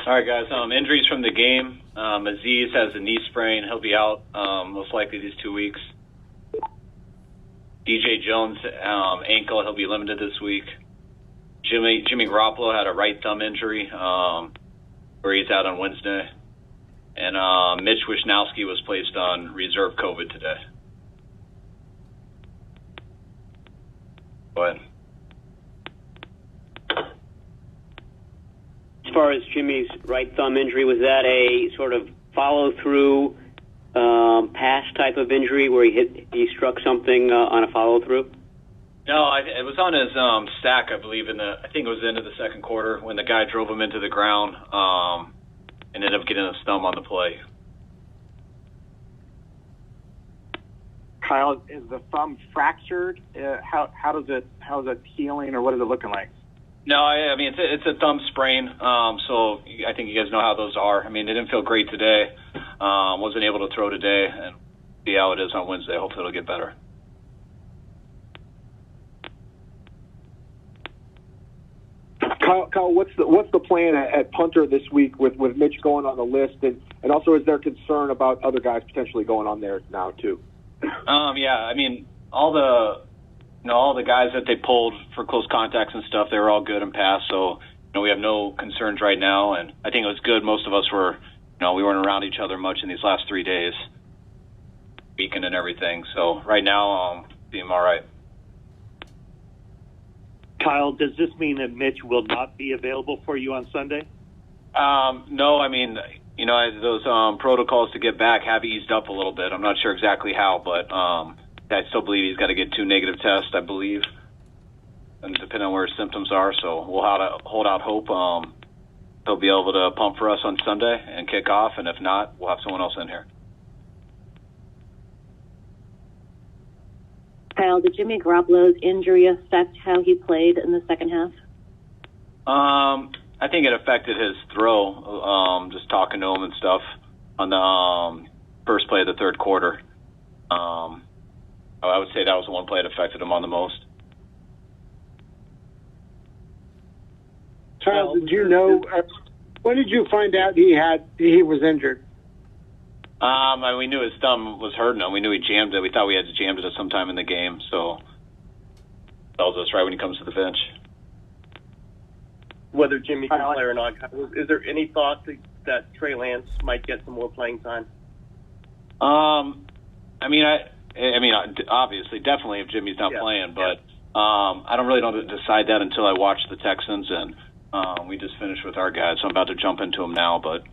All right, guys. Injuries from the game. Aziz has a knee sprain. He'll be out most likely these 2 weeks. DJ Jones, ankle. He'll be limited this week. Jimmy Garoppolo had a right thumb injury where he's out on Wednesday. And Mitch Wisnowski was placed on reserve COVID today. Go ahead. As far as Jimmy's right thumb injury, was that a sort of follow-through pass type of injury where he struck something on a follow-through? No, it was on his sack, I believe. I think it was the end of the second quarter when the guy drove him into the ground and ended up getting his thumb on the play. Kyle, is the thumb fractured? How is it healing, or what is it looking like? No, I mean it's a thumb sprain. So I think you guys know how those are. I mean, it didn't feel great today. Wasn't able to throw today, and see how it is on Wednesday. Hopefully, it'll get better. Kyle, what's the plan at punter this week with Mitch going on the list, and also is there concern about other guys potentially going on there now too? Yeah, I mean all the guys that they pulled for close contacts and stuff, they were all good and passed. So we have no concerns right now, and I think it was good. Most of us were, we weren't around each other much in these last 3 days, weekend and everything. So right now, seem all right. Kyle, does this mean that Mitch will not be available for you on Sunday? No, I mean, those protocols to get back have eased up a little bit. I'm not sure exactly how, but I still believe he's got to get 2 negative tests, I believe, and depending on where his symptoms are. So we'll hold out hope he'll be able to pump for us on Sunday and kick off, and if not, we'll have someone else in here. Kyle, did Jimmy Garoppolo's injury affect how he played in the second half? I think it affected his throw, just talking to him and stuff on the first play of the third quarter. I would say that was the one play that affected him on the most. Kyle, did you know, when did you find out he was injured? We knew his thumb was hurting him. We knew he jammed it. We thought we had jammed it at some time in the game, so tells us right when he comes to the bench. Whether Jimmy can play or not, is there any thought that Trey Lance might get some more playing time? I mean, obviously, definitely if Jimmy's not playing, but I don't really know to decide that until I watch the Texans, and we just finished with our guys, so I'm about to jump into them now, but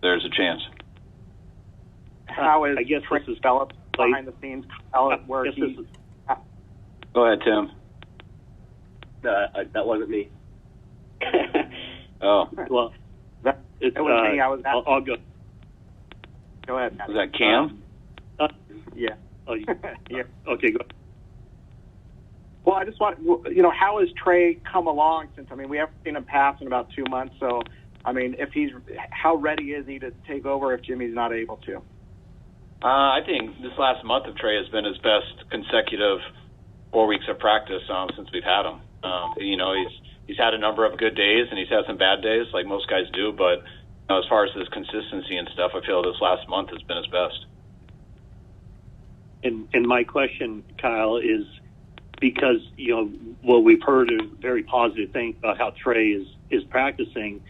there's a chance. How is Trey developed behind the scenes? Go ahead, Tim. That wasn't me. Oh. Well, it was me. I'll go. Go ahead. Was that Cam? Yeah. Oh, yeah. Okay, go. Well, I just want, how has Trey come along since, we haven't seen him pass in about 2 months, so, how ready is he to take over if Jimmy's not able to? I think this last month of Trey has been his best consecutive 4 weeks of practice since we've had him. He's had a number of good days and he's had some bad days like most guys do, but as far as his consistency and stuff, I feel this last month has been his best. And my question, Kyle, is because, what we've heard are very positive things about how Trey is practicing.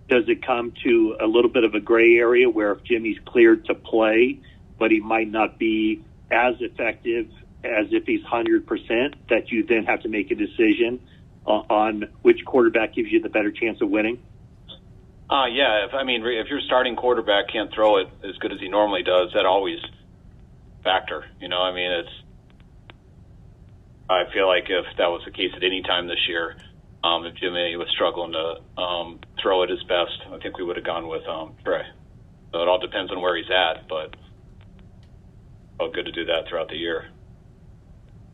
Does it come to a little bit of a gray area where if Jimmy's cleared to play, but he might not be as effective as if he's 100%, that you then have to make a decision on which quarterback gives you the better chance of winning? Yeah. If your starting quarterback can't throw it as good as he normally does, that always factor. I feel like if that was the case at any time this year, if Jimmy was struggling to throw it his best, I think we would have gone with Trey. So it all depends on where he's at, but felt good to do that throughout the year.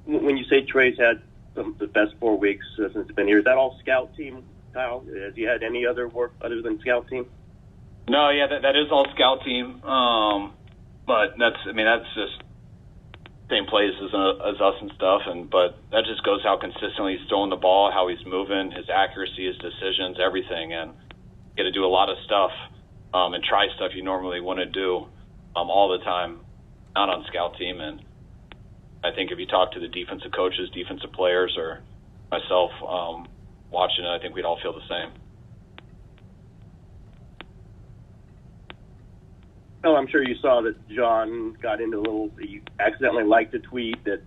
When you say Trey's had the best 4 weeks since he's been here, is that all scout team, Kyle? Has he had any other work other than scout team? No, yeah, that is all scout team. But that's just same plays as us and stuff. But that just goes how consistently he's throwing the ball, how he's moving, his accuracy, his decisions, everything. And get to do a lot of stuff and try stuff you normally wouldn't do all the time, not on scout team. And I think if you talk to the defensive coaches, defensive players, or myself watching it, I think we'd all feel the same. Well, I'm sure you saw that John got into you accidentally liked a tweet that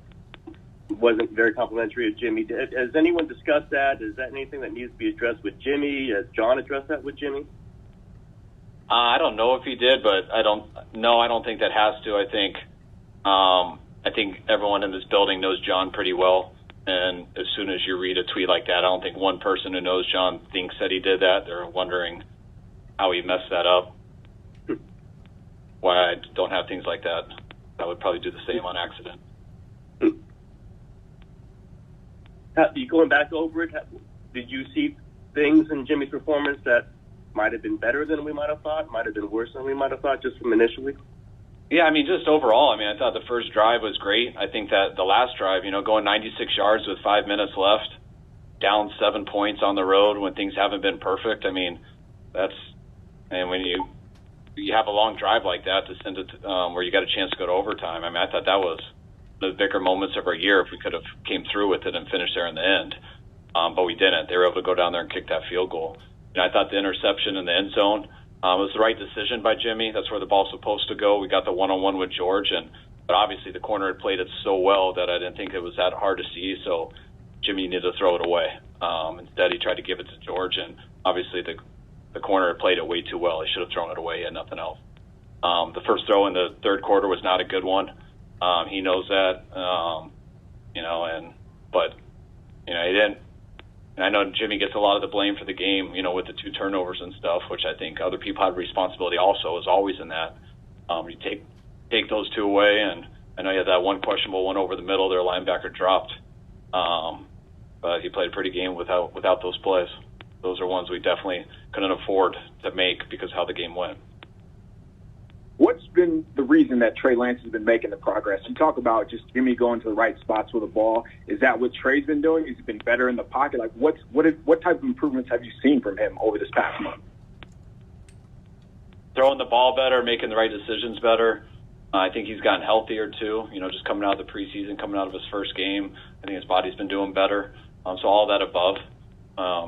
wasn't very complimentary of Jimmy. Has anyone discussed that? Is that anything that needs to be addressed with Jimmy? Has John addressed that with Jimmy? I don't know if he did, but I don't think that has to. I think everyone in this building knows John pretty well. And as soon as you read a tweet like that, I don't think one person who knows John thinks that he did that. They're wondering how he messed that up. Why I don't have things like that. I would probably do the same on accident. You going back over it, did you see things in Jimmy's performance that might have been better than we might have thought, might have been worse than we might have thought just from initially? Yeah, I mean, just overall, I thought the first drive was great. I think that the last drive, going 96 yards with 5 minutes left, down 7 points on the road when things haven't been perfect. And when you have a long drive like that to send it where you got a chance to go to overtime. I thought that was the bigger moments of our year if we could have came through with it and finished there in the end. But we didn't. They were able to go down there and kick that field goal. I thought the interception in the end zone was the right decision by Jimmy. That's where the ball's supposed to go. We got the one-on-one with George, but obviously the corner had played it so well that I didn't think it was that hard to see, so Jimmy needed to throw it away. Instead, he tried to give it to George, and obviously the corner had played it way too well. He should have thrown it away and nothing else. The first throw in the third quarter was not a good one. He knows that, but he didn't. And I know Jimmy gets a lot of the blame for the game, with the 2 turnovers and stuff, which I think other people have responsibility also, is always in that. You take those 2 away, and I know you had that one questionable one over the middle. Their linebacker dropped, but he played a pretty game without those plays. Those are ones we definitely couldn't afford to make because of how the game went. What's been the reason that Trey Lance has been making the progress? You talk about just Jimmy going to the right spots with the ball. Is that what Trey's been doing? Has he been better in the pocket? Like, what type of improvements have you seen from him over this past month? Throwing the ball better, making the right decisions better. I think he's gotten healthier too. Just coming out of the preseason, coming out of his first game, I think his body's been doing better. So all that above.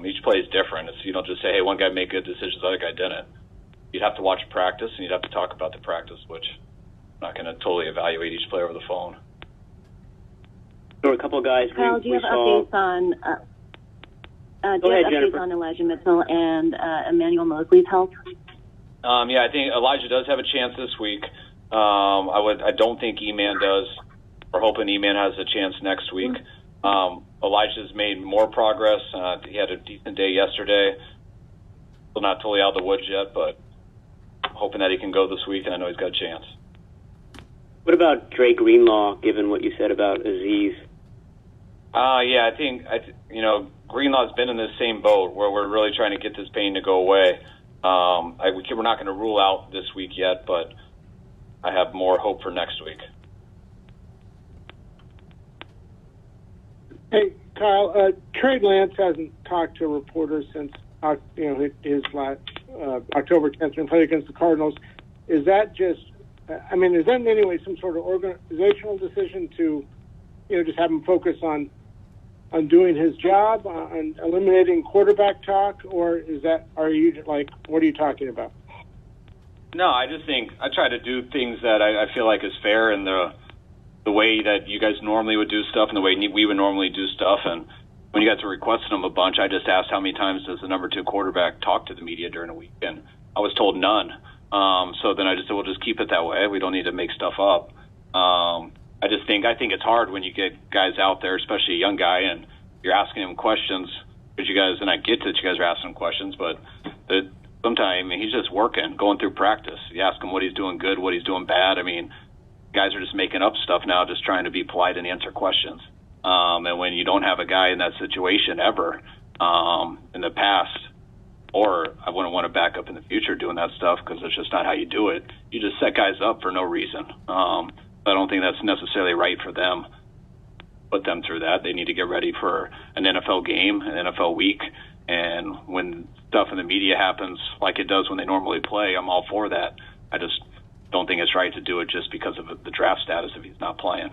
Each play is different. You don't just say, hey, one guy made good decisions, the other guy didn't. You'd have to watch practice, and you'd have to talk about the practice, which I'm not going to totally evaluate each player over the phone. There were a couple of guys Kyle, do you have updates on Elijah Mitchell and Emmanuel Mosley's health? Yeah, I think Elijah does have a chance this week. I don't think E-Man does. We're hoping E-Man has a chance next week. Elijah's made more progress. He had a decent day yesterday. Still not totally out of the woods yet, but hoping that he can go this week, and I know he's got a chance. What about Dre Greenlaw, given what you said about Aziz? Yeah, I think Greenlaw's been in the same boat where we're really trying to get this pain to go away. We're not going to rule out this week yet, but I have more hope for next week. Hey, Kyle, Trey Lance hasn't talked to reporters since his last October 10th when he played against the Cardinals. Is that is that in any way some sort of organizational decision to, just have him focus on doing his job, on eliminating quarterback talk, or what are you talking about? No, I just think I try to do things that I feel like is fair in the way that you guys normally would do stuff and the way we would normally do stuff. And when you guys were requesting them a bunch, I just asked how many times does the number 2 quarterback talk to the media during a week, and I was told none. So then I just said, we'll just keep it that way. We don't need to make stuff up. I think it's hard when you get guys out there, especially a young guy, and you're asking him questions because you guys, and I get that you guys are asking him questions, but sometimes he's just working, going through practice. You ask him what he's doing good, what he's doing bad. Guys are just making up stuff now, just trying to be polite and answer questions. And when you don't have a guy in that situation ever in the past, or I wouldn't want to back up in the future doing that stuff because it's just not how you do it. You just set guys up for no reason. I don't think that's necessarily right for them. Put them through that. They need to get ready for an NFL game, an NFL week, And when stuff in the media happens like it does when they normally play, I'm all for that. I just don't think it's right to do it just because of the draft status if he's not playing.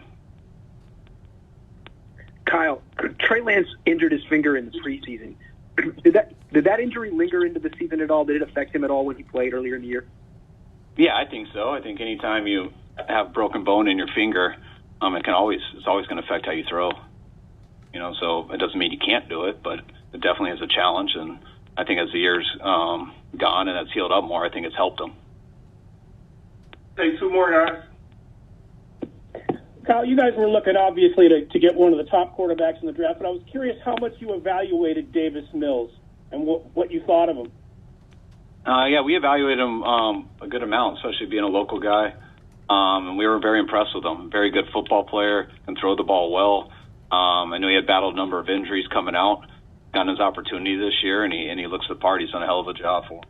Kyle, Trey Lance injured his finger in the preseason. Did that injury linger into the season at all? Did it affect him at all when he played earlier in the year? Yeah, I think so. I think anytime you have broken bone in your finger, it's always going to affect how you throw. So it doesn't mean you can't do it, but it definitely is a challenge. And I think as the year's gone and it's healed up more, I think it's helped him. Hey, two more guys. Kyle, you guys were looking, obviously, to get one of the top quarterbacks in the draft, but I was curious how much you evaluated Davis Mills and what you thought of him. Yeah, we evaluated him a good amount, especially being a local guy. And we were very impressed with him. Very good football player, can throw the ball well. I know he had battled a number of injuries coming out, gotten his opportunity this year, and he looks the part. He's done a hell of a job for him.